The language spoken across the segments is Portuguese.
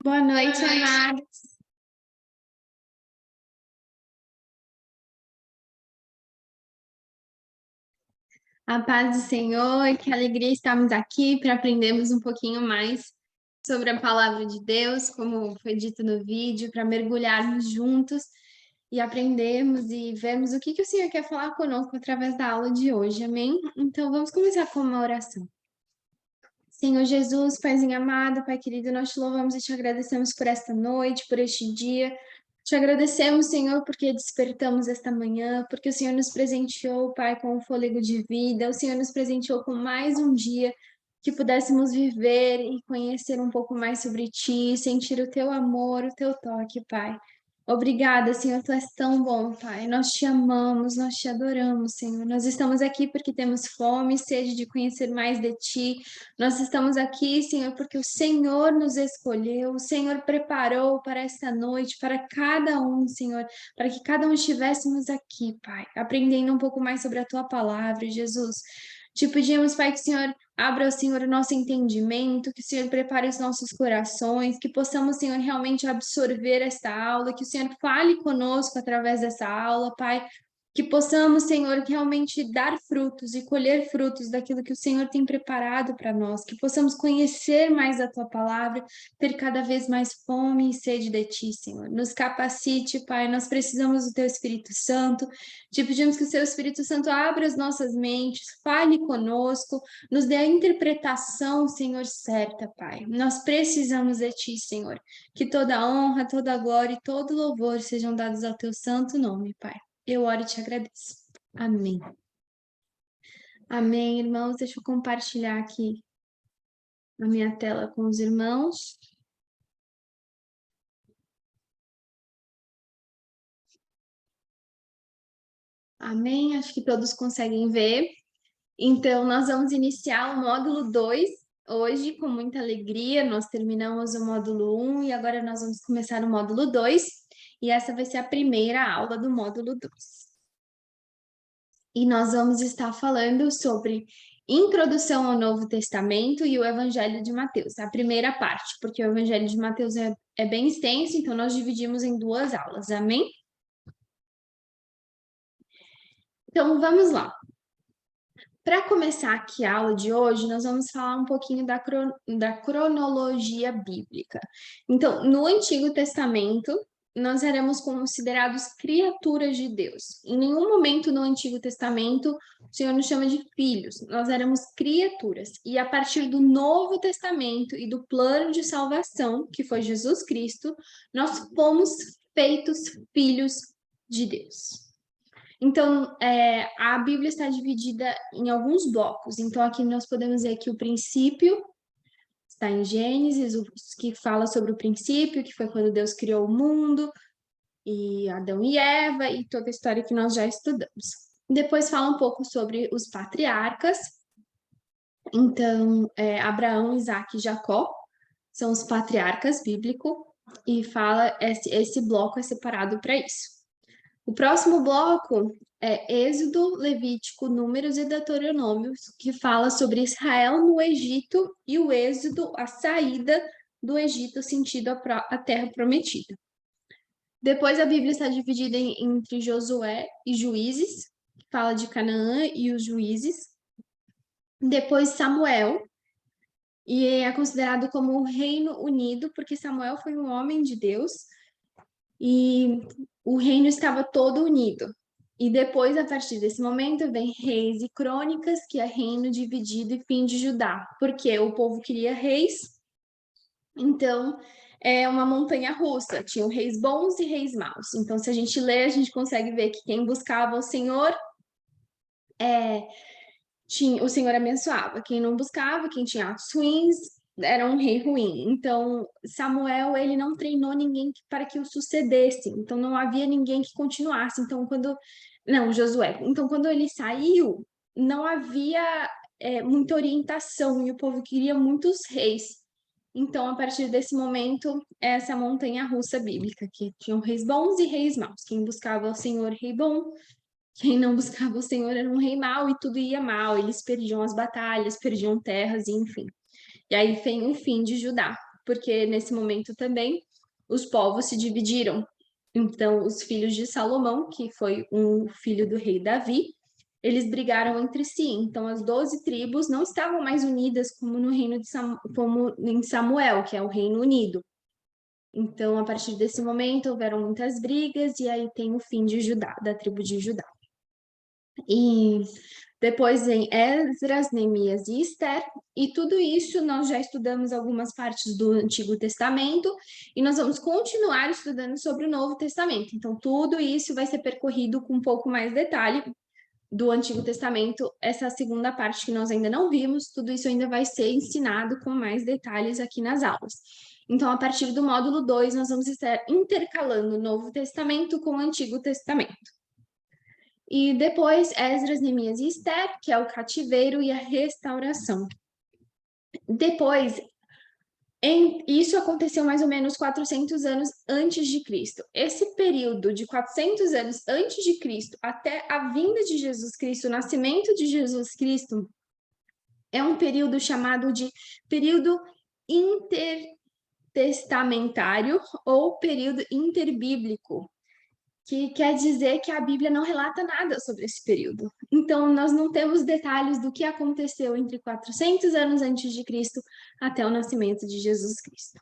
Boa noite, amados. A paz do Senhor, que alegria estarmos aqui para aprendermos um pouquinho mais sobre a palavra de Deus, como foi dito no vídeo, para mergulharmos juntos e aprendermos e vermos o que o Senhor quer falar conosco através da aula de hoje, amém? Então vamos começar com uma oração. Senhor Jesus, Paizinho amado, Pai querido, nós te louvamos e te agradecemos por esta noite, por este dia. Te agradecemos, Senhor, porque despertamos esta manhã, porque o Senhor nos presenteou, Pai, com o fôlego de vida, o Senhor nos presenteou com mais um dia que pudéssemos viver e conhecer um pouco mais sobre Ti, sentir o Teu amor, o Teu toque, Pai. Obrigada, Senhor, Tu és tão bom, Pai. Nós te amamos, nós te adoramos, Senhor. Nós estamos aqui porque temos fome e sede de conhecer mais de Ti. Nós estamos aqui, Senhor, porque o Senhor nos escolheu, o Senhor preparou para esta noite, para cada um, Senhor, para que cada um estivéssemos aqui, Pai, aprendendo um pouco mais sobre a Tua palavra, Jesus. Te pedimos, Pai, que o Senhor abra, Senhor, o nosso entendimento, que o Senhor prepare os nossos corações, que possamos, Senhor, realmente absorver esta aula, que o Senhor fale conosco através dessa aula, Pai, que possamos, Senhor, realmente dar frutos e colher frutos daquilo que o Senhor tem preparado para nós, que possamos conhecer mais a Tua palavra, ter cada vez mais fome e sede de Ti, Senhor. Nos capacite, Pai, nós precisamos do Teu Espírito Santo, te pedimos que o Seu Espírito Santo abra as nossas mentes, fale conosco, nos dê a interpretação, Senhor, certa, Pai. Nós precisamos de Ti, Senhor, que toda honra, toda glória e todo louvor sejam dados ao Teu santo nome, Pai. Eu oro e te agradeço. Amém. Amém, irmãos. Deixa eu compartilhar aqui a minha tela com os irmãos. Amém. Acho que todos conseguem ver. Então, nós vamos iniciar o módulo 2 hoje com muita alegria. Nós terminamos o módulo 1 e agora nós vamos começar o módulo 2. E essa vai ser a primeira aula do módulo 2. E nós vamos estar falando sobre introdução ao Novo Testamento e o Evangelho de Mateus, a primeira parte, porque o Evangelho de Mateus é bem extenso, então nós dividimos em 2 aulas, amém? Então, vamos lá. Para começar aqui a aula de hoje, nós vamos falar um pouquinho da cronologia bíblica. Então, no Antigo Testamento, nós éramos considerados criaturas de Deus. Em nenhum momento no Antigo Testamento o Senhor nos chama de filhos, nós éramos criaturas. E a partir do Novo Testamento e do plano de salvação, que foi Jesus Cristo, nós fomos feitos filhos de Deus. Então, a Bíblia está dividida em alguns blocos. Então, aqui nós podemos ver que o princípio está em Gênesis, que fala sobre o princípio, que foi quando Deus criou o mundo, e Adão e Eva, e toda a história que nós já estudamos. Depois fala um pouco sobre os patriarcas. Então, Abraão, Isaac e Jacó são os patriarcas bíblicos, e fala, esse bloco é separado para isso. O próximo bloco é Êxodo, Levítico, Números e Deuteronômios, que fala sobre Israel no Egito e o êxodo, a saída do Egito sentido a terra prometida. Depois a Bíblia está dividida entre Josué e Juízes, que fala de Canaã e os juízes. Depois Samuel, e é considerado como o Reino Unido, porque Samuel foi um homem de Deus, e o reino estava todo unido. E depois, a partir desse momento, vem Reis e Crônicas, que é reino dividido e fim de Judá, porque o povo queria reis, então é uma montanha russa, tinham reis bons e reis maus. Então, se a gente lê, a gente consegue ver que quem buscava o Senhor, o Senhor abençoava. Quem não buscava, quem tinha atos ruins, era um rei ruim. Então, Samuel, ele não treinou ninguém para que o sucedesse. Então, não havia ninguém que continuasse. Então, Josué. Então, quando ele saiu, não havia muita orientação e o povo queria muitos reis. Então, a partir desse momento, essa montanha-russa bíblica, que tinham reis bons e reis maus. Quem buscava o Senhor, rei bom. Quem não buscava o Senhor era um rei mau e tudo ia mal. Eles perdiam as batalhas, perdiam terras, enfim. E aí vem o fim de Judá, porque nesse momento também os povos se dividiram. Então, os filhos de Salomão, que foi um filho do rei Davi, eles brigaram entre si. Então, as 12 tribos não estavam mais unidas como no reino como em Samuel, que é o Reino Unido. Então, a partir desse momento, houveram muitas brigas, e aí tem o fim de Judá, da tribo de Judá. E depois vem Esdras, Neemias e Ester, e tudo isso nós já estudamos algumas partes do Antigo Testamento, e nós vamos continuar estudando sobre o Novo Testamento. Então, tudo isso vai ser percorrido com um pouco mais detalhe do Antigo Testamento, essa segunda parte que nós ainda não vimos, tudo isso ainda vai ser ensinado com mais detalhes aqui nas aulas. Então, a partir do módulo 2, nós vamos estar intercalando o Novo Testamento com o Antigo Testamento. E depois, Esdras, Neemias e Ester, que é o cativeiro e a restauração. Depois, isso aconteceu mais ou menos 400 anos antes de Cristo. Esse período de 400 anos antes de Cristo até a vinda de Jesus Cristo, o nascimento de Jesus Cristo, é um período chamado de período intertestamentário ou período interbíblico, que quer dizer que a Bíblia não relata nada sobre esse período. Então, nós não temos detalhes do que aconteceu entre 400 anos antes de Cristo até o nascimento de Jesus Cristo.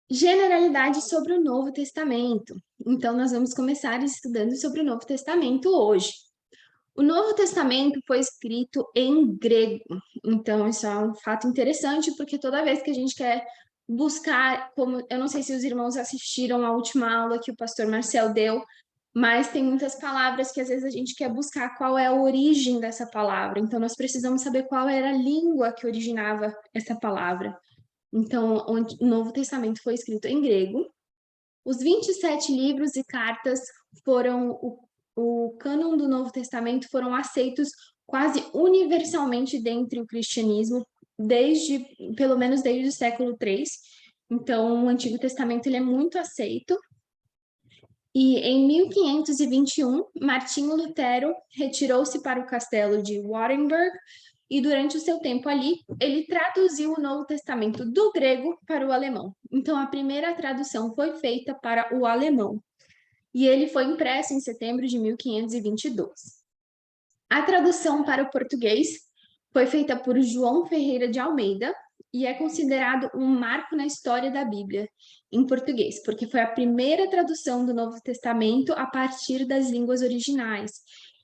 Generalidades sobre o Novo Testamento. Então, nós vamos começar estudando sobre o Novo Testamento hoje. O Novo Testamento foi escrito em grego. Então, isso é um fato interessante, porque toda vez que a gente quer buscar, como eu não sei se os irmãos assistiram à última aula que o pastor Marcel deu, mas tem muitas palavras que às vezes a gente quer buscar qual é a origem dessa palavra. Então, nós precisamos saber qual era a língua que originava essa palavra. Então, o Novo Testamento foi escrito em grego. Os 27 livros e cartas foram o cânon do Novo Testamento foram aceitos quase universalmente dentro do cristianismo, pelo menos desde o século III. Então, o Antigo Testamento ele é muito aceito. E em 1521, Martinho Lutero retirou-se para o castelo de Wittenberg, e durante o seu tempo ali, ele traduziu o Novo Testamento do grego para o alemão. Então, a primeira tradução foi feita para o alemão. E ele foi impresso em setembro de 1522. A tradução para o português foi feita por João Ferreira de Almeida e é considerado um marco na história da Bíblia em português, porque foi a primeira tradução do Novo Testamento a partir das línguas originais.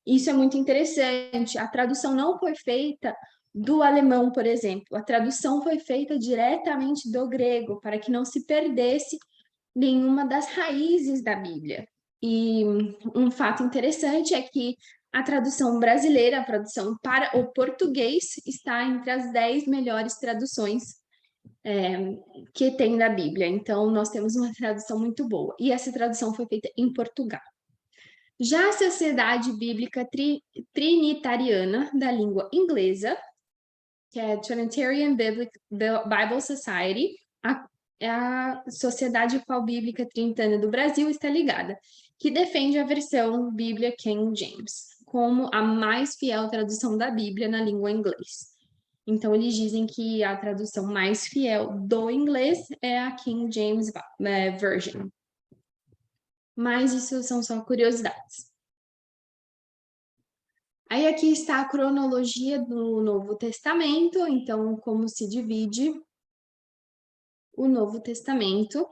Isso é muito interessante. A tradução não foi feita do alemão, por exemplo. A tradução foi feita diretamente do grego, para que não se perdesse nenhuma das raízes da Bíblia. E um fato interessante é que a tradução brasileira, a tradução para o português, está entre as 10 melhores traduções que tem da Bíblia. Então, nós temos uma tradução muito boa. E essa tradução foi feita em Portugal. Já a Sociedade Bíblica Trinitariana da Língua Inglesa, que é a Trinitarian Bible Society, a Sociedade Bíblica Trinitana do Brasil está ligada, que defende a versão Bíblia King James como a mais fiel tradução da Bíblia na língua inglesa. Então, eles dizem que a tradução mais fiel do inglês é a King James Version. Mas isso são só curiosidades. Aí aqui está a cronologia do Novo Testamento, então como se divide o Novo Testamento.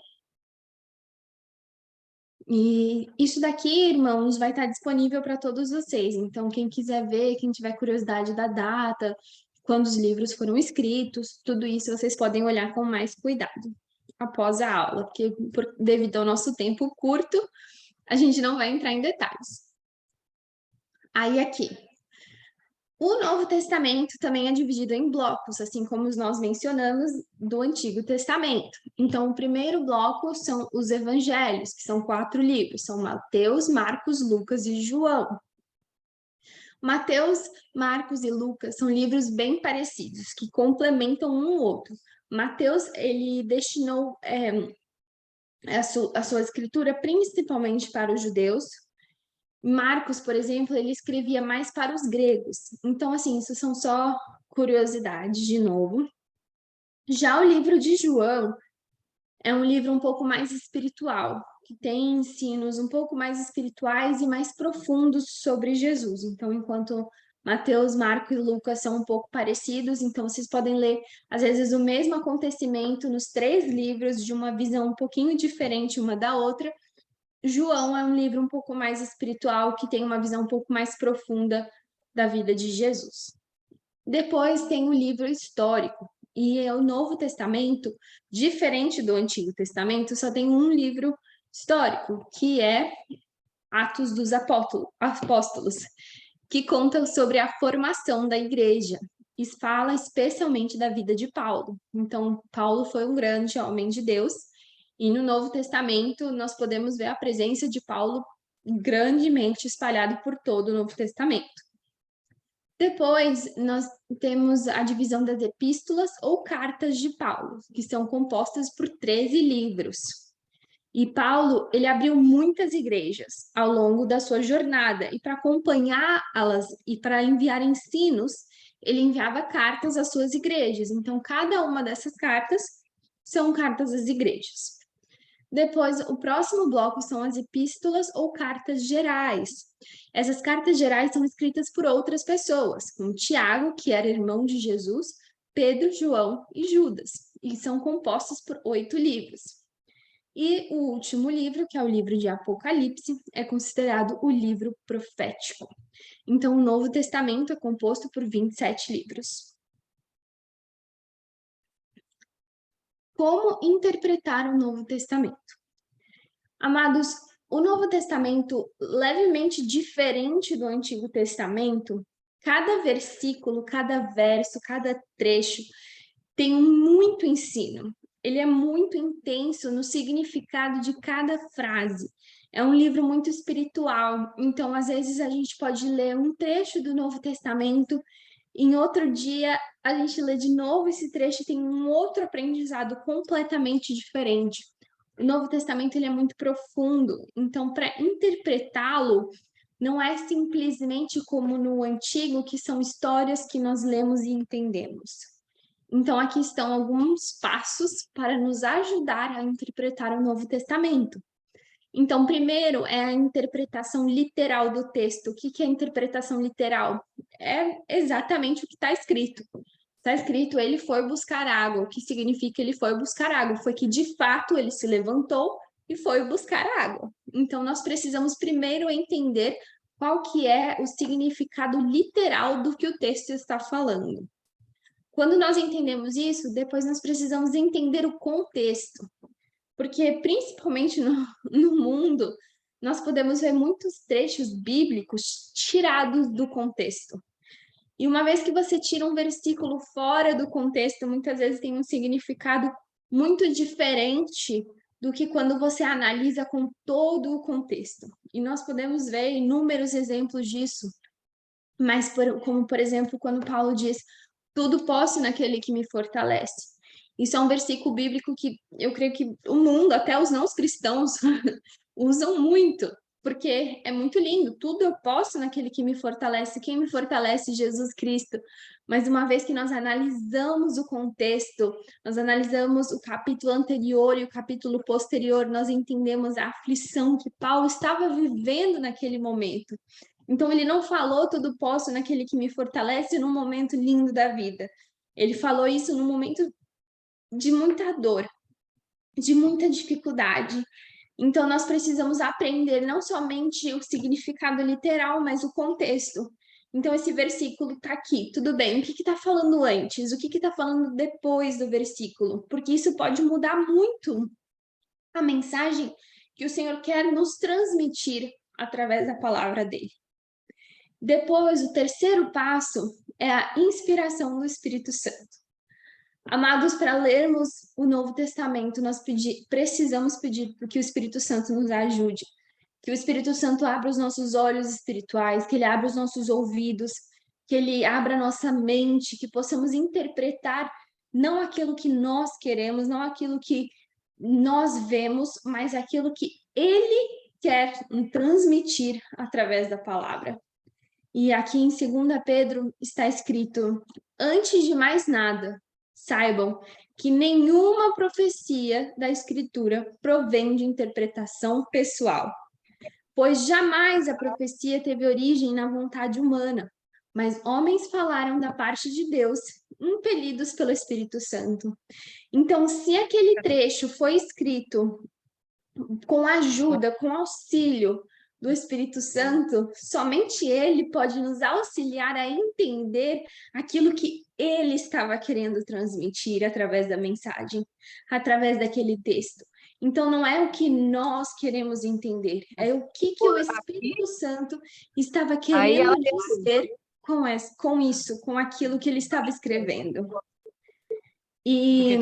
E isso daqui, irmãos, vai estar disponível para todos vocês. Então, quem quiser ver, quem tiver curiosidade da data, quando os livros foram escritos, tudo isso vocês podem olhar com mais cuidado após a aula, porque devido ao nosso tempo curto, a gente não vai entrar em detalhes. Aí aqui, o Novo Testamento também é dividido em blocos, assim como nós mencionamos do Antigo Testamento. Então, o primeiro bloco são os evangelhos, que são 4 livros, são Mateus, Marcos, Lucas e João. Mateus, Marcos e Lucas são livros bem parecidos, que complementam um ao outro. Mateus, ele destinou a sua escritura principalmente para os judeus. Marcos, por exemplo, ele escrevia mais para os gregos. Então, assim, isso são só curiosidade de novo. Já o livro de João é um livro um pouco mais espiritual, que tem ensinos um pouco mais espirituais e mais profundos sobre Jesus. Então, enquanto Mateus, Marcos e Lucas são um pouco parecidos, então vocês podem ler, às vezes, o mesmo acontecimento nos 3 livros, de uma visão um pouquinho diferente uma da outra. João é um livro um pouco mais espiritual, que tem uma visão um pouco mais profunda da vida de Jesus. Depois tem o livro histórico, e o Novo Testamento, diferente do Antigo Testamento, só tem um livro histórico, que é Atos dos Apóstolos, que conta sobre a formação da igreja. E fala especialmente da vida de Paulo. Então, Paulo foi um grande homem de Deus, e no Novo Testamento nós podemos ver a presença de Paulo grandemente espalhado por todo o Novo Testamento. Depois, nós temos a divisão das epístolas ou cartas de Paulo, que são compostas por 13 livros. E Paulo, ele abriu muitas igrejas ao longo da sua jornada, e para acompanhá-las e para enviar ensinos, ele enviava cartas às suas igrejas. Então, cada uma dessas cartas são cartas às igrejas. Depois, o próximo bloco são as epístolas ou cartas gerais. Essas cartas gerais são escritas por outras pessoas, como Tiago, que era irmão de Jesus, Pedro, João e Judas, e são compostos por 8 livros. E o último livro, que é o livro de Apocalipse, é considerado o livro profético. Então, o Novo Testamento é composto por 27 livros. Como interpretar o Novo Testamento? Amados, o Novo Testamento, levemente diferente do Antigo Testamento, cada versículo, cada verso, cada trecho tem muito ensino. Ele é muito intenso no significado de cada frase. É um livro muito espiritual, então às vezes a gente pode ler um trecho do Novo Testamento, em outro dia a gente lê de novo esse trecho e tem um outro aprendizado completamente diferente. O Novo Testamento ele é muito profundo, então para interpretá-lo não é simplesmente como no Antigo, que são histórias que nós lemos e entendemos. Então, aqui estão alguns passos para nos ajudar a interpretar o Novo Testamento. Então, primeiro é a interpretação literal do texto. O que é a interpretação literal? É exatamente o que está escrito. Está escrito, ele foi buscar água. O que significa ele foi buscar água? Foi que, de fato, ele se levantou e foi buscar água. Então, nós precisamos primeiro entender qual que é o significado literal do que o texto está falando. Quando nós entendemos isso, depois nós precisamos entender o contexto, porque principalmente no mundo, nós podemos ver muitos trechos bíblicos tirados do contexto. E uma vez que você tira um versículo fora do contexto, muitas vezes tem um significado muito diferente do que quando você analisa com todo o contexto. E nós podemos ver inúmeros exemplos disso, mas como, por exemplo, quando Paulo diz: tudo posso naquele que me fortalece. Isso é um versículo bíblico que eu creio que o mundo, até os não cristãos, usam muito, porque é muito lindo. Tudo eu posso naquele que me fortalece. Quem me fortalece? Jesus Cristo. Mas uma vez que nós analisamos o contexto, nós analisamos o capítulo anterior e o capítulo posterior, nós entendemos a aflição que Paulo estava vivendo naquele momento. Então, ele não falou tudo posso naquele que me fortalece num momento lindo da vida. Ele falou isso num momento de muita dor, de muita dificuldade. Então, nós precisamos aprender não somente o significado literal, mas o contexto. Então, esse versículo está aqui, tudo bem. O que está falando antes? O que está falando depois do versículo? Porque isso pode mudar muito a mensagem que o Senhor quer nos transmitir através da palavra dele. Depois, o terceiro passo é a inspiração do Espírito Santo. Amados, para lermos o Novo Testamento, nós precisamos pedir que o Espírito Santo nos ajude, que o Espírito Santo abra os nossos olhos espirituais, que ele abra os nossos ouvidos, que ele abra a nossa mente, que possamos interpretar não aquilo que nós queremos, não aquilo que nós vemos, mas aquilo que ele quer transmitir através da palavra. E aqui em 2 Pedro está escrito: antes de mais nada, saibam que nenhuma profecia da Escritura provém de interpretação pessoal, pois jamais a profecia teve origem na vontade humana, mas homens falaram da parte de Deus, impelidos pelo Espírito Santo. Então, se aquele trecho foi escrito com ajuda, com auxílio do Espírito Santo, somente ele pode nos auxiliar a entender aquilo que ele estava querendo transmitir através da mensagem, através daquele texto. Então, não é o que nós queremos entender, é o que o Espírito Santo estava querendo dizer com isso, com aquilo que ele estava escrevendo. E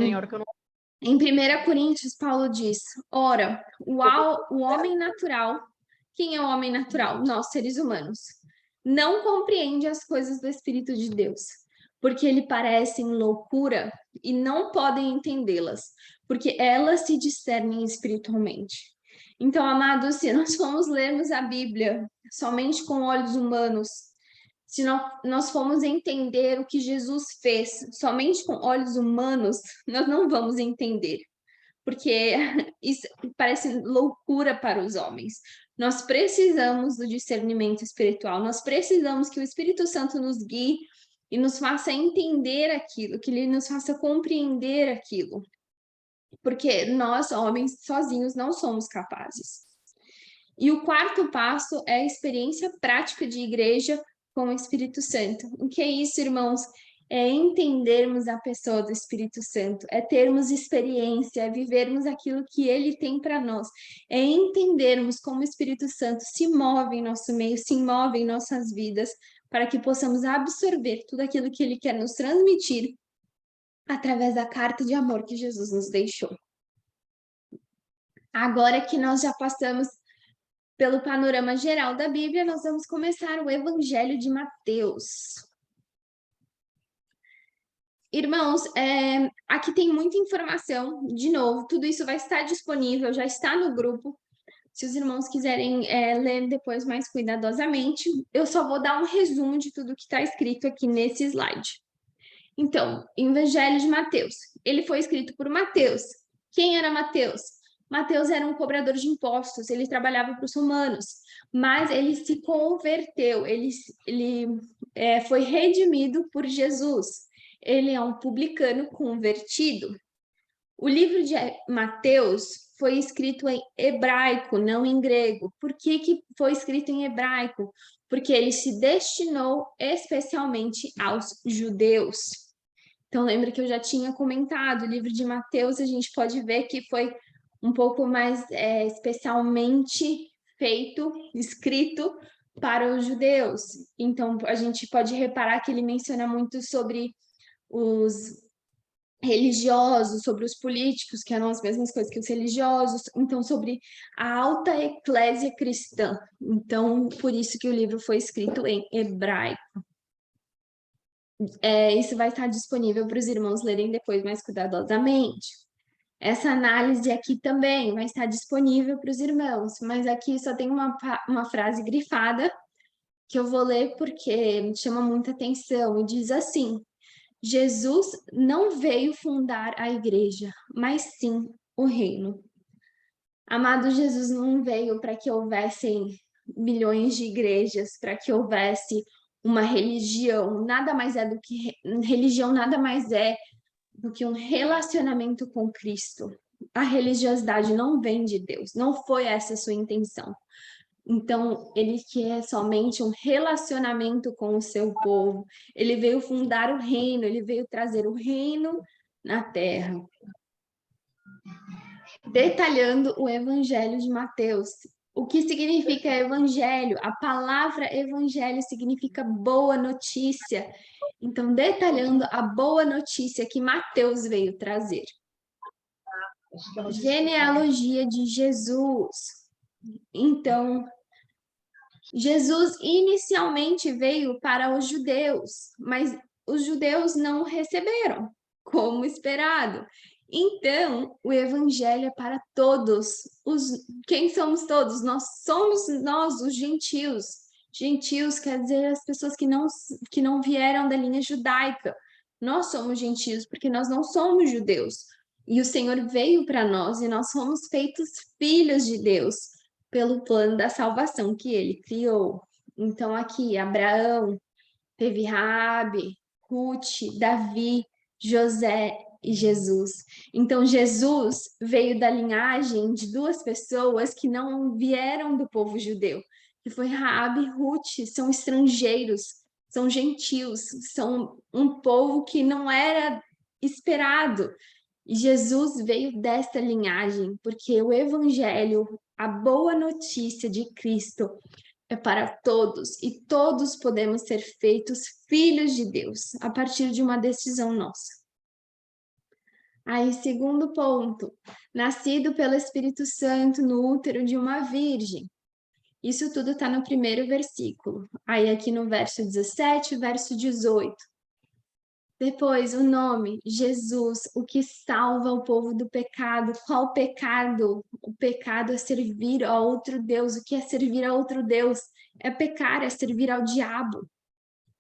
em 1 Coríntios, Paulo diz: ora, o homem natural, quem é o homem natural? Nós, seres humanos, não compreende as coisas do Espírito de Deus, porque lhe parecem loucura e não podem entendê-las, porque elas se discernem espiritualmente. Então, amados, se nós formos lermos a Bíblia somente com olhos humanos, se nós formos entender o que Jesus fez somente com olhos humanos, nós não vamos entender, porque isso parece loucura para os homens. Nós precisamos do discernimento espiritual, nós precisamos que o Espírito Santo nos guie e nos faça entender aquilo, que ele nos faça compreender aquilo, porque nós, homens, sozinhos não somos capazes. E o quarto passo é a experiência prática de igreja com o Espírito Santo. O que é isso, irmãos? É entendermos a pessoa do Espírito Santo, é termos experiência, é vivermos aquilo que ele tem para nós, é entendermos como o Espírito Santo se move em nosso meio, se move em nossas vidas, para que possamos absorver tudo aquilo que ele quer nos transmitir através da carta de amor que Jesus nos deixou. Agora que nós já passamos pelo panorama geral da Bíblia, nós vamos começar o Evangelho de Mateus. Irmãos, aqui tem muita informação, de novo, tudo isso vai estar disponível, já está no grupo, se os irmãos quiserem ler depois mais cuidadosamente. Eu só vou dar um resumo de tudo que está escrito aqui nesse slide. Então, Evangelho de Mateus, ele foi escrito por Mateus. Quem era Mateus? Mateus era um cobrador de impostos, ele trabalhava para os romanos, mas ele se converteu, ele foi redimido por Jesus. Ele é um publicano convertido. O livro de Mateus foi escrito em hebraico, não em grego. Por que foi escrito em hebraico? Porque ele se destinou especialmente aos judeus. Então, lembra que eu já tinha comentado, o livro de Mateus, a gente pode ver que foi um pouco mais especialmente feito, escrito para os judeus. Então, a gente pode reparar que ele menciona muito sobre os religiosos, sobre os políticos, que eram as mesmas coisas que os religiosos, então sobre a alta eclésia cristã. Então, por isso que o livro foi escrito em hebraico. Isso vai estar disponível para os irmãos lerem depois mais cuidadosamente. Essa análise aqui também vai estar disponível para os irmãos, mas aqui só tem uma frase grifada que eu vou ler porque me chama muita atenção, e diz assim: Jesus não veio fundar a igreja, mas sim o reino. Amado, Jesus não veio para que houvessem milhões de igrejas, para que houvesse uma religião, nada mais é do que religião, nada mais é do que um relacionamento com Cristo. A religiosidade não vem de Deus, não foi essa a sua intenção. Então, ele quer somente um relacionamento com o seu povo. Ele veio fundar o reino, ele veio trazer o reino na terra. Detalhando o Evangelho de Mateus. O que significa evangelho? A palavra evangelho significa boa notícia. Então, detalhando a boa notícia que Mateus veio trazer. Genealogia de Jesus. Então, Jesus inicialmente veio para os judeus, mas os judeus não receberam, como esperado. Então, o evangelho é para todos. Quem somos todos? Nós somos os gentios. Gentios quer dizer as pessoas que não vieram da linha judaica. Nós somos gentios porque nós não somos judeus. E o Senhor veio para nós e nós fomos feitos filhos de Deus pelo plano da salvação que ele criou. Então, aqui, Abraão, teve Raabe, Ruth, Davi, José e Jesus. Então, Jesus veio da linhagem de duas pessoas que não vieram do povo judeu, que foi Raabe e Ruth, são estrangeiros, são gentios, são um povo que não era esperado. E Jesus veio desta linhagem, porque o evangelho, a boa notícia de Cristo, é para todos, e todos podemos ser feitos filhos de Deus a partir de uma decisão nossa. Aí, segundo ponto, nascido pelo Espírito Santo no útero de uma virgem. Isso tudo está no primeiro versículo. Aí, aqui no verso 17, verso 18. Depois, o nome, Jesus, o que salva o povo do pecado. Qual pecado? O pecado é servir a outro Deus. O que é servir a outro Deus? É pecar, é servir ao diabo.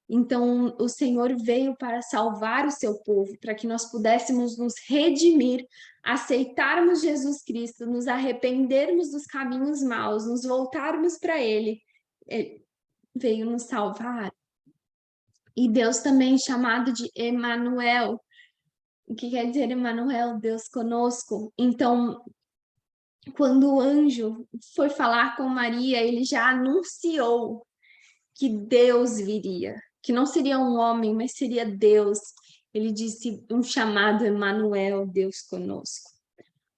Então, o Senhor veio para salvar o seu povo, para que nós pudéssemos nos redimir, aceitarmos Jesus Cristo, nos arrependermos dos caminhos maus, nos voltarmos para Ele. Ele veio nos salvar. E Deus também chamado de Emanuel. O que quer dizer Emanuel? Deus conosco. Então, quando o anjo foi falar com Maria, ele já anunciou que Deus viria, que não seria um homem, mas seria Deus. Ele disse um chamado Emanuel, Deus conosco.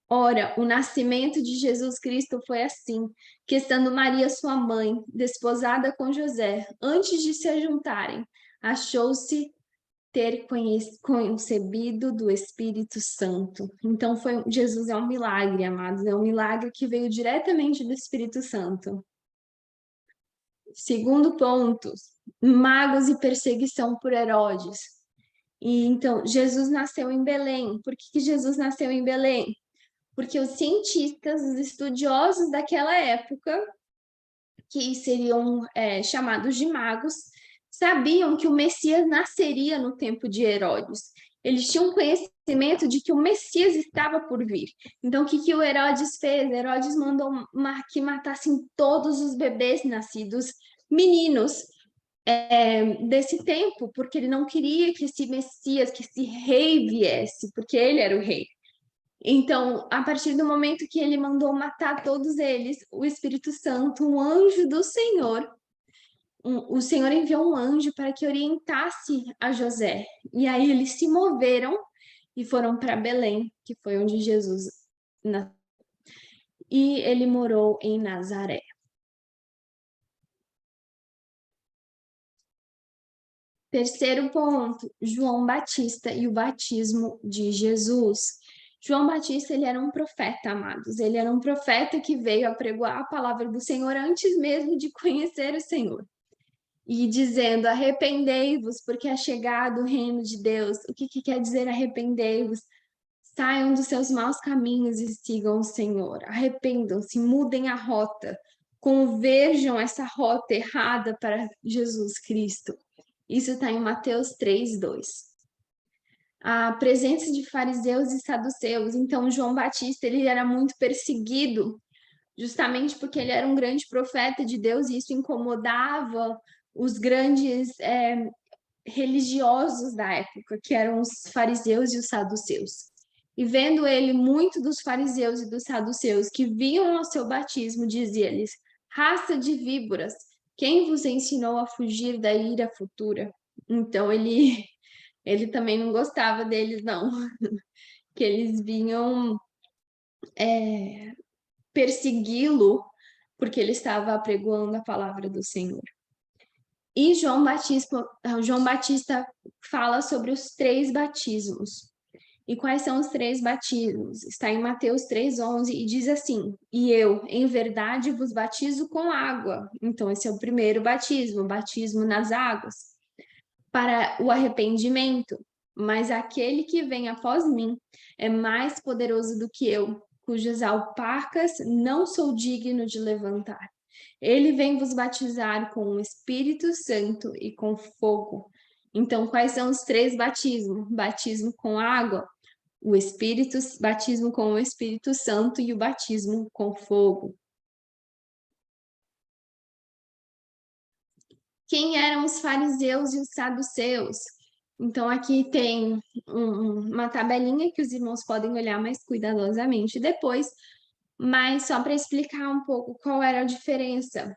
Ora, o nascimento de Jesus Cristo foi assim, que estando Maria, sua mãe, desposada com José, antes de se juntarem, achou-se ter concebido do Espírito Santo. Então, Jesus é um milagre, amados, é um milagre que veio diretamente do Espírito Santo. Segundo ponto, magos e perseguição por Herodes. E então, Jesus nasceu em Belém. Por que Jesus nasceu em Belém? Porque os cientistas, os estudiosos daquela época, que seriam chamados de magos, sabiam que o Messias nasceria no tempo de Herodes. Eles tinham conhecimento de que o Messias estava por vir. Então, o que o Herodes fez? Herodes mandou que matassem todos os bebês nascidos, meninos, desse tempo, porque ele não queria que esse Messias, que esse rei viesse, porque ele era o rei. Então, a partir do momento que ele mandou matar todos eles, o Espírito Santo, um anjo do Senhor, o Senhor enviou um anjo para que orientasse a José. E aí eles se moveram e foram para Belém, que foi onde Jesus nasceu. E ele morou em Nazaré. Terceiro ponto, João Batista e o batismo de Jesus. João Batista, ele era um profeta, amados. Ele era um profeta que veio apregoar a palavra do Senhor antes mesmo de conhecer o Senhor. E dizendo, arrependei-vos, porque é chegado o reino de Deus. O que quer dizer arrependei-vos? Saiam dos seus maus caminhos e sigam o Senhor. Arrependam-se, mudem a rota. Converjam essa rota errada para Jesus Cristo. Isso está em Mateus 3:2. A presença de fariseus e saduceus. Então, João Batista, ele era muito perseguido, justamente porque ele era um grande profeta de Deus, e isso incomodava os grandes religiosos da época, que eram os fariseus e os saduceus. E vendo ele muito dos fariseus e dos saduceus que viam ao seu batismo, dizia-lhes, raça de víboras, quem vos ensinou a fugir da ira futura? Então, ele também não gostava deles, não. Que eles vinham persegui-lo porque ele estava apregoando a palavra do Senhor. E João Batista fala sobre os 3 batismos. E quais são os 3 batismos? Está em Mateus 3:11 e diz assim: E eu, em verdade, vos batizo com água. Então, esse é o primeiro batismo, o batismo nas águas, para o arrependimento. Mas aquele que vem após mim é mais poderoso do que eu, cujas alparcas não sou digno de levantar. Ele vem vos batizar com o Espírito Santo e com fogo. Então, quais são os 3 batismos? Batismo com água, batismo com o Espírito Santo e o batismo com fogo. Quem eram os fariseus e os saduceus? Então, aqui tem uma tabelinha que os irmãos podem olhar mais cuidadosamente depois, mas só para explicar um pouco qual era a diferença.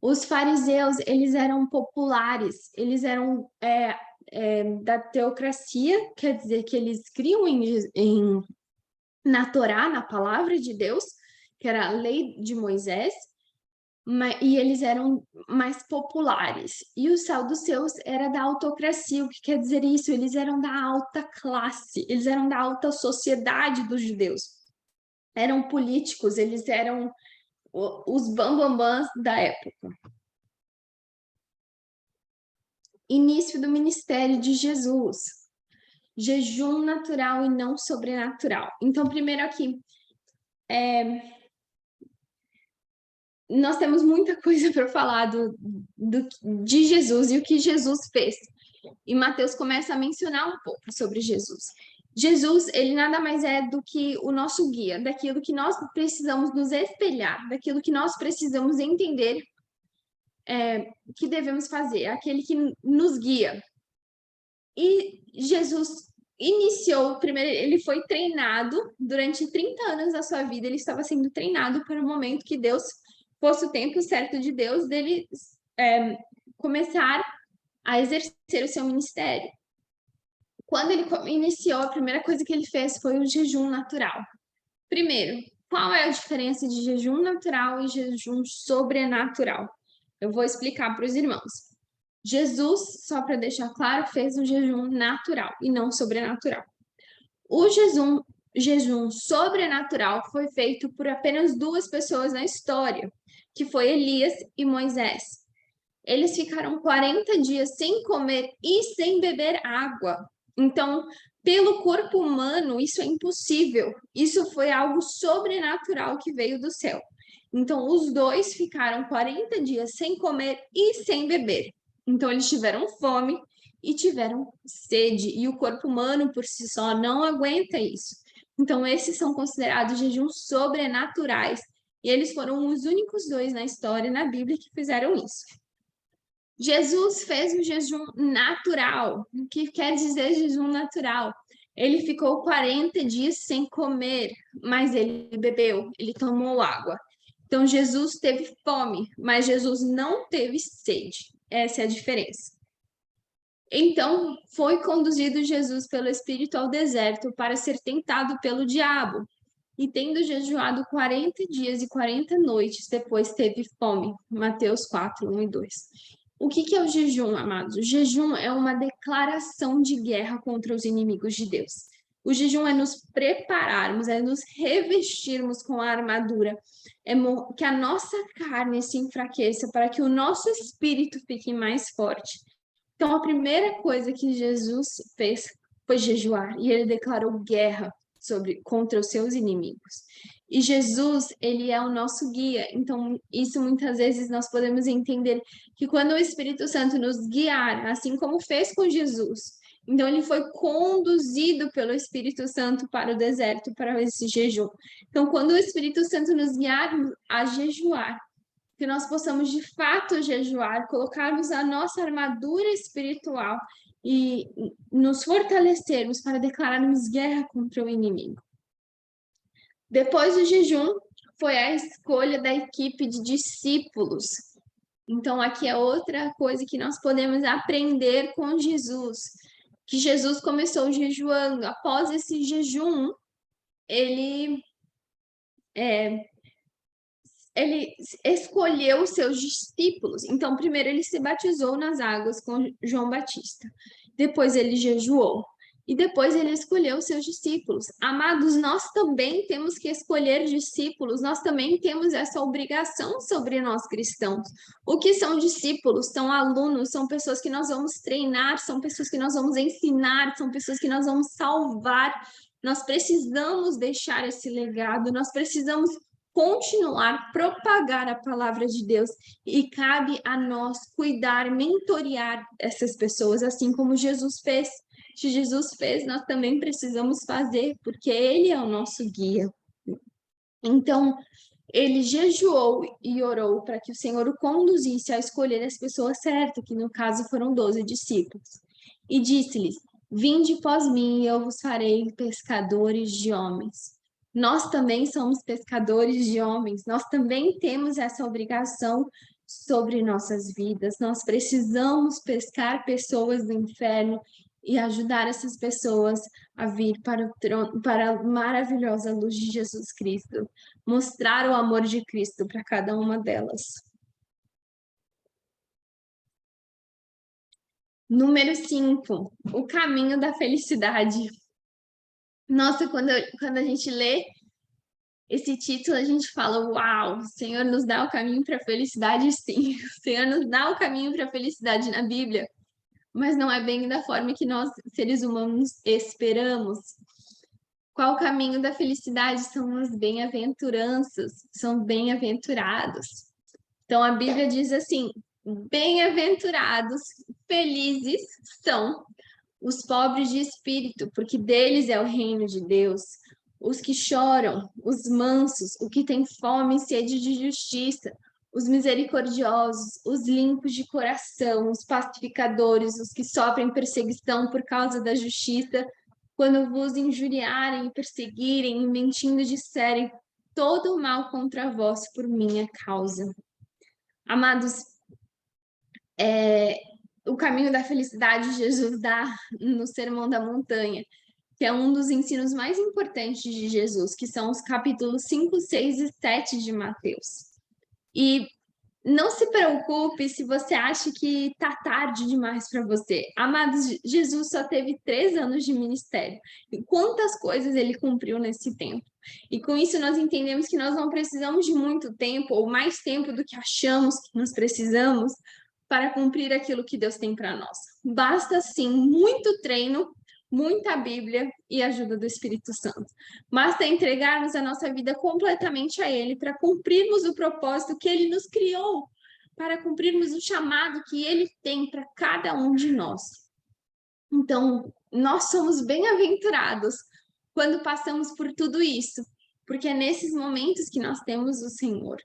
Os fariseus, eles eram populares, eles eram da teocracia, quer dizer que eles criam na Torá, na palavra de Deus, que era a lei de Moisés, e eles eram mais populares. E os saduceus era da autocracia. O que quer dizer isso? Eles eram da alta classe, eles eram da alta sociedade dos judeus. Eram políticos, eles eram os bambambãs da época. Início do ministério de Jesus. Jejum natural e não sobrenatural. Então, primeiro aqui, nós temos muita coisa para falar de Jesus e o que Jesus fez. E Mateus começa a mencionar um pouco sobre Jesus. Jesus, ele nada mais é do que o nosso guia, daquilo que nós precisamos nos espelhar, daquilo que nós precisamos entender que devemos fazer, aquele que nos guia. E Jesus iniciou, primeiro, ele foi treinado durante 30 anos da sua vida, ele estava sendo treinado para o momento que Deus fosse o tempo certo de Deus dele começar a exercer o seu ministério. Quando ele iniciou, a primeira coisa que ele fez foi o jejum natural. Primeiro, qual é a diferença de jejum natural e jejum sobrenatural? Eu vou explicar para os irmãos. Jesus, só para deixar claro, fez um jejum natural e não sobrenatural. O jejum sobrenatural foi feito por apenas 2 pessoas na história, que foi Elias e Moisés. Eles ficaram 40 dias sem comer e sem beber água. Então, pelo corpo humano, isso é impossível. Isso foi algo sobrenatural que veio do céu. Então, os 2 ficaram 40 dias sem comer e sem beber. Então, eles tiveram fome e tiveram sede, e o corpo humano por si só não aguenta isso. Então, esses são considerados jejuns sobrenaturais, e eles foram os únicos 2 na história, na Bíblia, que fizeram isso. Jesus fez um jejum natural. O que quer dizer jejum natural? Ele ficou 40 dias sem comer, mas ele bebeu, ele tomou água. Então, Jesus teve fome, mas Jesus não teve sede. Essa é a diferença. Então, foi conduzido Jesus pelo Espírito ao deserto para ser tentado pelo diabo. E tendo jejuado 40 dias e 40 noites, depois teve fome. Mateus 4, 1 e 2. O que é o jejum, amados? O jejum é uma declaração de guerra contra os inimigos de Deus. O jejum é nos prepararmos, é nos revestirmos com a armadura, é que a nossa carne se enfraqueça para que o nosso espírito fique mais forte. Então, a primeira coisa que Jesus fez foi jejuar, e ele declarou guerra contra os seus inimigos. E Jesus, ele é o nosso guia. Então, isso muitas vezes nós podemos entender que quando o Espírito Santo nos guiar, assim como fez com Jesus, então ele foi conduzido pelo Espírito Santo para o deserto, para esse jejum. Então, quando o Espírito Santo nos guiar a jejuar, que nós possamos de fato jejuar, colocarmos a nossa armadura espiritual e nos fortalecermos para declararmos guerra contra o inimigo. Depois do jejum, foi a escolha da equipe de discípulos. Então, aqui é outra coisa que nós podemos aprender com Jesus, que Jesus começou jejuando. Após esse jejum, ele escolheu os seus discípulos. Então, primeiro ele se batizou nas águas com João Batista. Depois ele jejuou. E depois ele escolheu os seus discípulos. Amados, nós também temos que escolher discípulos. Nós também temos essa obrigação sobre nós cristãos. O que são discípulos? São alunos, são pessoas que nós vamos treinar, são pessoas que nós vamos ensinar, são pessoas que nós vamos salvar. Nós precisamos deixar esse legado, nós precisamos continuar, propagar a palavra de Deus, e cabe a nós cuidar, mentorear essas pessoas, assim como Jesus fez. Se Jesus fez, nós também precisamos fazer, porque Ele é o nosso guia. Então, ele jejuou e orou para que o Senhor o conduzisse a escolher as pessoas certas, que no caso foram 12 discípulos. E disse-lhes: Vinde após mim, e eu vos farei pescadores de homens. Nós também somos pescadores de homens, nós também temos essa obrigação sobre nossas vidas. Nós precisamos pescar pessoas do inferno e ajudar essas pessoas a vir para o trono, para a maravilhosa luz de Jesus Cristo, mostrar o amor de Cristo para cada uma delas. Número 5, o caminho da felicidade. Nossa, quando a gente lê esse título, a gente fala: Uau, o Senhor nos dá o caminho para a felicidade, sim. O Senhor nos dá o caminho para a felicidade na Bíblia, mas não é bem da forma que nós, seres humanos, esperamos. Qual o caminho da felicidade? São as bem-aventuranças, são bem-aventurados. Então a Bíblia diz assim: bem-aventurados, felizes são os pobres de espírito, porque deles é o reino de Deus. Os que choram, os mansos, os que têm fome e sede de justiça, os misericordiosos, os limpos de coração, os pacificadores, os que sofrem perseguição por causa da justiça, quando vos injuriarem e perseguirem e mentindo disserem todo o mal contra vós por minha causa. Amados, o caminho da felicidade Jesus dá no Sermão da Montanha, que é um dos ensinos mais importantes de Jesus, que são os capítulos 5, 6 e 7 de Mateus. E não se preocupe se você acha que está tarde demais para você. Amados, Jesus só teve 3 anos de ministério. E quantas coisas ele cumpriu nesse tempo. E com isso nós entendemos que nós não precisamos de muito tempo, ou mais tempo do que achamos que nós precisamos, para cumprir aquilo que Deus tem para nós. Basta, sim, muito treino, muita Bíblia e ajuda do Espírito Santo. Basta entregarmos a nossa vida completamente a Ele para cumprirmos o propósito que Ele nos criou, para cumprirmos o chamado que Ele tem para cada um de nós. Então, nós somos bem-aventurados quando passamos por tudo isso, porque é nesses momentos que nós temos o Senhor.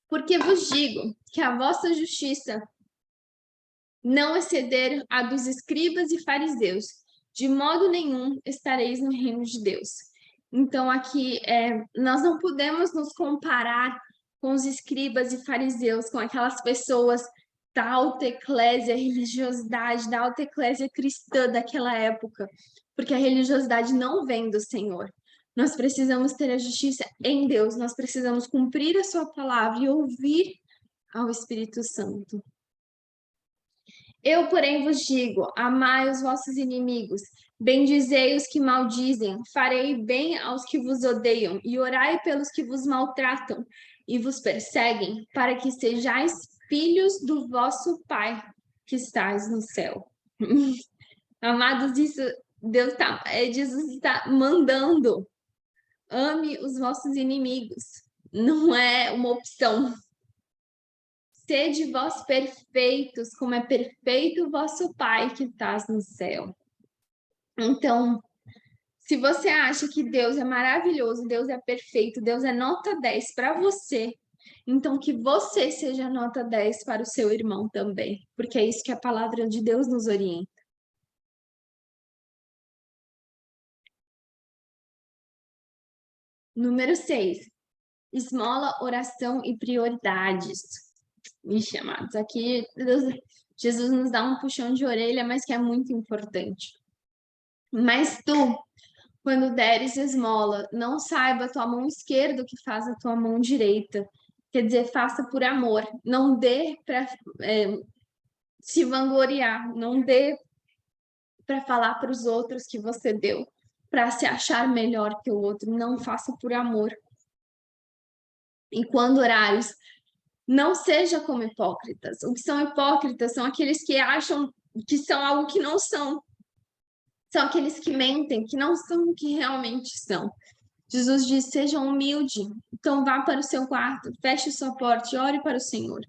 Porque vos digo que a vossa justiça não exceder a dos escribas e fariseus, de modo nenhum estareis no reino de Deus. Então, aqui, nós não podemos nos comparar com os escribas e fariseus, com aquelas pessoas da alta eclésia, religiosidade, da alta eclésia cristã daquela época, porque a religiosidade não vem do Senhor. Nós precisamos ter a justiça em Deus, nós precisamos cumprir a sua palavra e ouvir ao Espírito Santo. Eu, porém, vos digo: amai os vossos inimigos, bendizei os que maldizem, farei bem aos que vos odeiam, e orai pelos que vos maltratam e vos perseguem, para que sejais filhos do vosso Pai que estais no céu. Amados, isso Jesus está mandando. Ame os vossos inimigos. Não é uma opção. Sede vós perfeitos, como é perfeito o vosso Pai que estás no céu. Então, se você acha que Deus é maravilhoso, Deus é perfeito, Deus é nota 10 para você, então que você seja nota 10 para o seu irmão também, porque é isso que a palavra de Deus nos orienta. Número 6. Esmola, oração e prioridades. Ixi, amados, aqui Jesus nos dá um puxão de orelha, mas que é muito importante. Mas tu, quando deres esmola, não saiba a tua mão esquerda o que faz a tua mão direita. Quer dizer, faça por amor. Não dê para se vangloriar. Não dê para falar para os outros que você deu, para se achar melhor que o outro. Não faça por amor. E quando orares, não seja como hipócritas. O que são hipócritas são aqueles que acham que são algo que não são. são aqueles que mentem, que não são o que realmente são. Jesus diz: seja humilde, então vá para o seu quarto, feche sua porta e ore para o Senhor.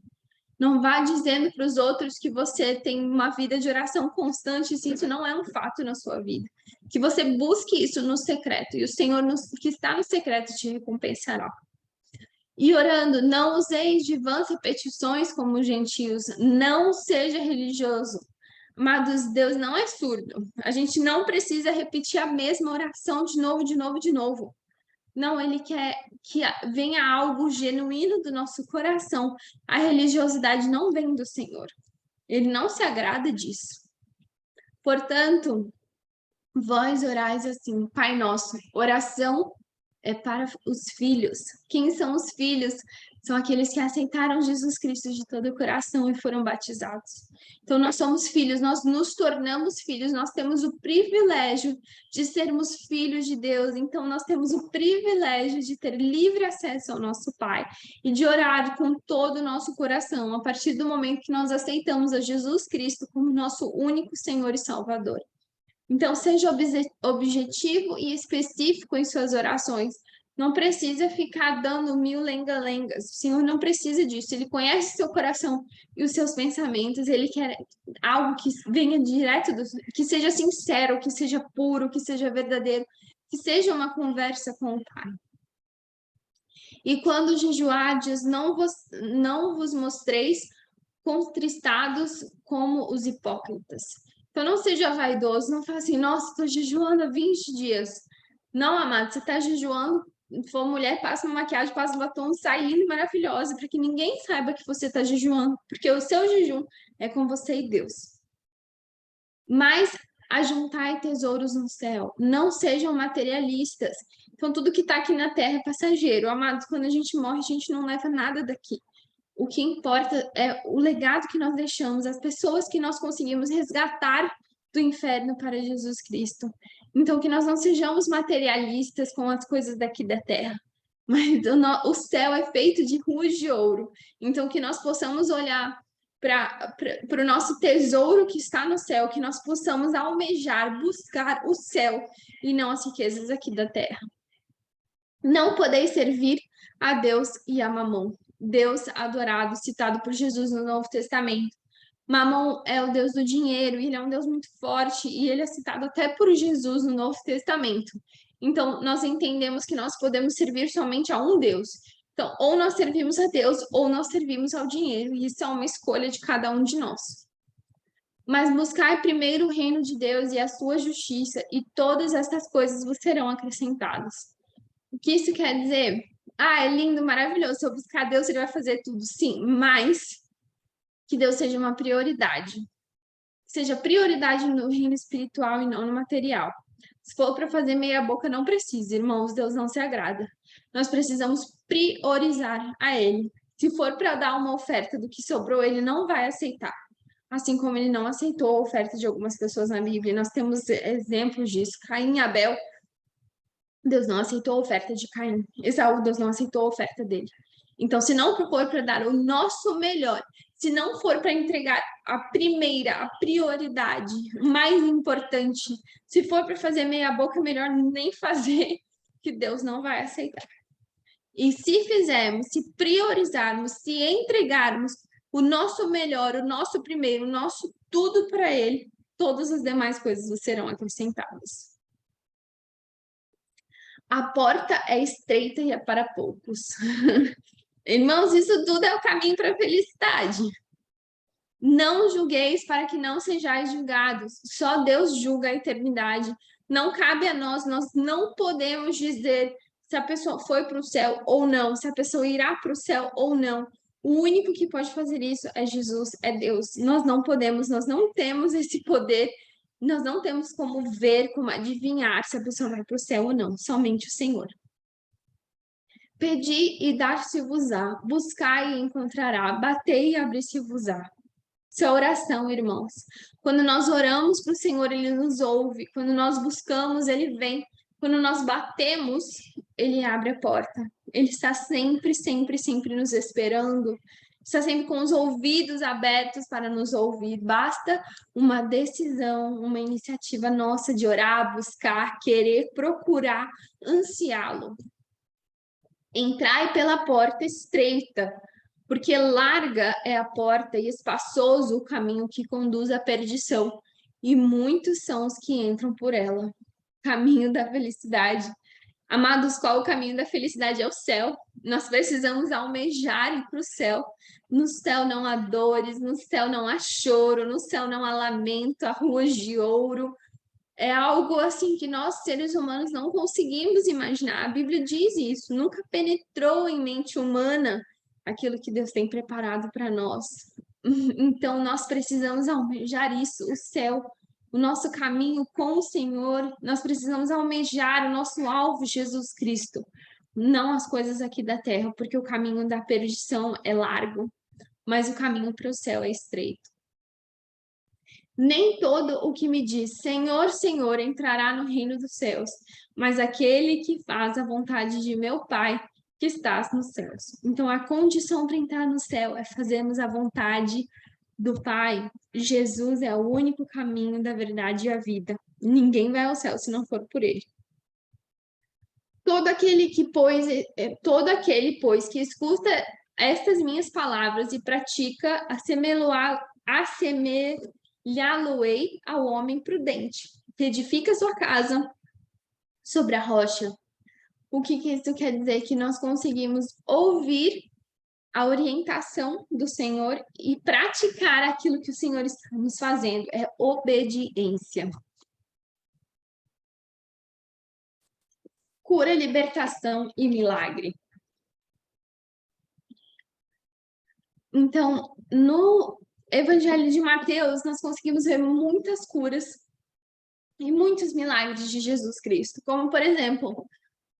Não vá dizendo para os outros que você tem uma vida de oração constante, se isso não é um fato na sua vida. Que você busque isso no secreto, e o Senhor que está no secreto te recompensará. E orando, não useis de vãs repetições como os gentios, não seja religioso. Amados, Deus não é surdo. A gente não precisa repetir a mesma oração de novo, de novo, de novo. Não, ele quer que venha algo genuíno do nosso coração. A religiosidade não vem do Senhor. Ele não se agrada disso. Portanto, vós orais assim, Pai nosso. Oração é para os filhos. Quem são os filhos? São aqueles que aceitaram Jesus Cristo de todo o coração e foram batizados. Então, nós somos filhos, nós nos tornamos filhos, nós temos o privilégio de sermos filhos de Deus. Então, nós temos o privilégio de ter livre acesso ao nosso Pai e de orar com todo o nosso coração, a partir do momento que nós aceitamos a Jesus Cristo como nosso único Senhor e Salvador. Então, seja objetivo e específico em suas orações. Não precisa ficar dando mil lenga-lengas. O Senhor não precisa disso. Ele conhece seu coração e os seus pensamentos. Ele quer algo que venha direto, que seja sincero, que seja puro, que seja verdadeiro, que seja uma conversa com o Pai. E quando jejuardes, não vos mostreis contristados como os hipócritas. Então, não seja vaidoso, não fale assim, nossa, estou jejuando há 20 dias. Não, amado, você está jejuando, se for mulher, passa uma maquiagem, passa um batom, sai linda e maravilhosa, para que ninguém saiba que você está jejuando, porque o seu jejum é com você e Deus. Mas ajuntai tesouros no céu, não sejam materialistas. Então, tudo que está aqui na terra é passageiro. Amados, quando a gente morre, a gente não leva nada daqui. O que importa é o legado que nós deixamos, as pessoas que nós conseguimos resgatar do inferno para Jesus Cristo. Então, que nós não sejamos materialistas com as coisas daqui da terra, mas o céu é feito de ruas de ouro. Então, que nós possamos olhar para o nosso tesouro que está no céu, que nós possamos almejar, buscar o céu e não as riquezas aqui da terra. Não podeis servir a Deus e a Mamon. Deus adorado, citado por Jesus no Novo Testamento. Mamon é o Deus do dinheiro, e ele é um Deus muito forte, e ele é citado até por Jesus no Novo Testamento. Então, nós entendemos que nós podemos servir somente a um Deus. Então, ou nós servimos a Deus, ou nós servimos ao dinheiro, e isso é uma escolha de cada um de nós. Mas buscai primeiro o reino de Deus e a sua justiça, e todas estas coisas vos serão acrescentadas. O que isso quer dizer? Ah, é lindo, maravilhoso. Se eu buscar Deus, ele vai fazer tudo. Sim, mas que Deus seja uma prioridade. Seja prioridade no reino espiritual e não no material. Se for para fazer meia boca, não precisa, irmãos. Deus não se agrada. Nós precisamos priorizar a Ele. Se for para dar uma oferta do que sobrou, Ele não vai aceitar. Assim como Ele não aceitou a oferta de algumas pessoas na Bíblia. Nós temos exemplos disso. Caim e Abel. Deus não aceitou a oferta de Caim. Esaú, Deus não aceitou a oferta dele. Então, se não for para dar o nosso melhor, se não for para entregar a primeira, a prioridade, o mais importante, se for para fazer meia boca, melhor nem fazer, que Deus não vai aceitar. E se fizermos, se priorizarmos, se entregarmos o nosso melhor, o nosso primeiro, o nosso tudo para Ele, todas as demais coisas serão acrescentadas. A porta é estreita e é para poucos. Irmãos, isso tudo é o caminho para a felicidade. Não julgueis para que não sejais julgados. Só Deus julga a eternidade. Não cabe a nós não podemos dizer se a pessoa foi para o céu ou não, se a pessoa irá para o céu ou não. O único que pode fazer isso é Jesus, é Deus. Nós não podemos, nós não temos esse poder. Nós não temos como ver, como adivinhar se a pessoa vai para o céu ou não, somente o Senhor. Pedi e dar-se-vos-á, buscai e encontrará, batei e abrir-se-vos-á. Isso é oração, irmãos. Quando nós oramos para o Senhor, Ele nos ouve. Quando nós buscamos, Ele vem. Quando nós batemos, Ele abre a porta. Ele está sempre, sempre, sempre nos esperando. está sempre com os ouvidos abertos para nos ouvir. Basta uma decisão, uma iniciativa nossa de orar, buscar, querer, procurar, ansiá-lo. Entrai pela porta estreita, porque larga é a porta e espaçoso o caminho que conduz à perdição, e muitos são os que entram por ela. Caminho da felicidade. Amados, qual o caminho da felicidade? É o céu. Nós precisamos almejar ir para o céu. No céu não há dores, no céu não há choro, no céu não há lamento, há ruas de ouro. É algo assim que nós, seres humanos, não conseguimos imaginar. A Bíblia diz isso. Nunca penetrou em mente humana aquilo que Deus tem preparado para nós. Então, nós precisamos almejar isso, o céu, o nosso caminho com o Senhor. Nós precisamos almejar o nosso alvo, Jesus Cristo, não as coisas aqui da terra, porque o caminho da perdição é largo, mas o caminho para o céu é estreito. Nem todo o que me diz Senhor, Senhor entrará no reino dos céus, mas aquele que faz a vontade de meu Pai que estás nos céus. Então, a condição para entrar no céu é fazermos a vontade do Pai. Jesus é o único caminho da verdade e a vida. Ninguém vai ao céu se não for por ele. Todo aquele, pois, que escuta estas minhas palavras e pratica, assemelhá-lo-ei ao homem prudente, que edifica sua casa sobre a rocha. O que isso quer dizer? Que nós conseguimos ouvir a orientação do Senhor e praticar aquilo que o Senhor está nos fazendo. É obediência. Cura, libertação e milagre. Então, no Evangelho de Mateus, nós conseguimos ver muitas curas e muitos milagres de Jesus Cristo, como, por exemplo,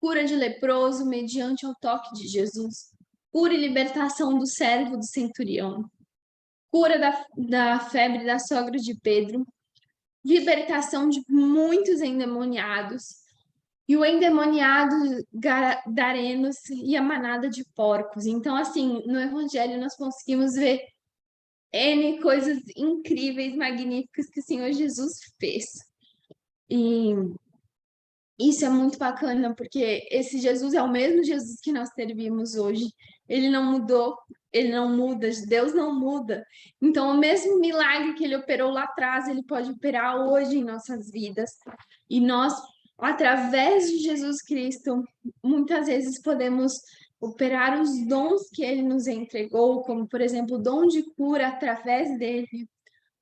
cura de leproso mediante o toque de Jesus, cura e libertação do servo do centurião, cura da febre da sogra de Pedro, libertação de muitos endemoniados, e o endemoniado gadarenos e a manada de porcos. Então, assim, no Evangelho nós conseguimos ver N coisas incríveis, magníficas que o Senhor Jesus fez. E isso é muito bacana, porque esse Jesus é o mesmo Jesus que nós servimos hoje. Ele não mudou, ele não muda, Deus não muda. Então, o mesmo milagre que ele operou lá atrás, ele pode operar hoje em nossas vidas. E nós, através de Jesus Cristo, muitas vezes podemos operar os dons que ele nos entregou, como, por exemplo, o dom de cura através dele,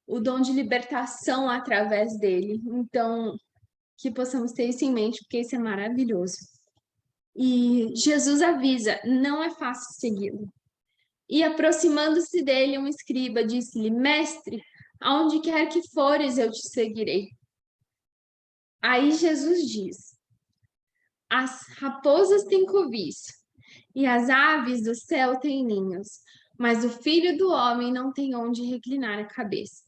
o dom de libertação através dele. Então, que possamos ter isso em mente, porque isso é maravilhoso. E Jesus avisa, não é fácil segui-lo. E aproximando-se dele, um escriba disse-lhe, mestre, aonde quer que fores, eu te seguirei. Aí Jesus diz, as raposas têm cobiça, e as aves do céu têm ninhos, mas o Filho do Homem não tem onde reclinar a cabeça.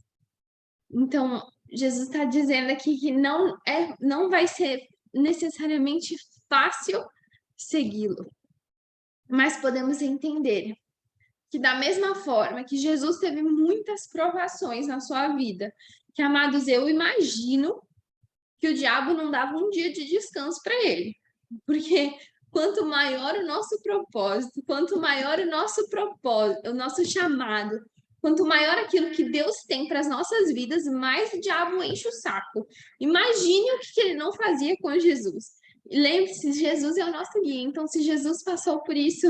Então, Jesus está dizendo aqui que não vai ser necessariamente fácil segui-lo, mas podemos entender que da mesma forma que Jesus teve muitas provações na sua vida, que, amados, eu imagino que o diabo não dava um dia de descanso para ele, porque quanto maior o nosso propósito, quanto maior o nosso chamado, quanto maior aquilo que Deus tem para as nossas vidas, mais o diabo enche o saco. Imagine o que ele não fazia com Jesus. E lembre-se, Jesus é o nosso guia. Então, se Jesus passou por isso,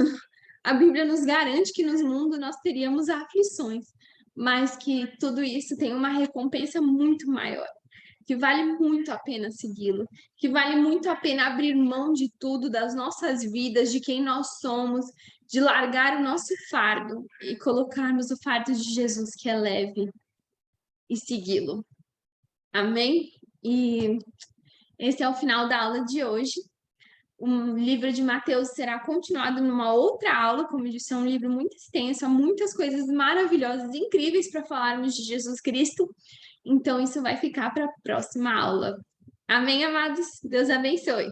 a Bíblia nos garante que no mundo nós teríamos aflições, mas que tudo isso tem uma recompensa muito maior, que vale muito a pena segui-lo, que vale muito a pena abrir mão de tudo, das nossas vidas, de quem nós somos, de largar o nosso fardo e colocarmos o fardo de Jesus, que é leve, e segui-lo. Amém? E esse é o final da aula de hoje. O livro de Mateus será continuado numa outra aula, como eu disse, é um livro muito extenso, há muitas coisas maravilhosas, incríveis para falarmos de Jesus Cristo. Então, isso vai ficar para a próxima aula. Amém, amados? Deus abençoe.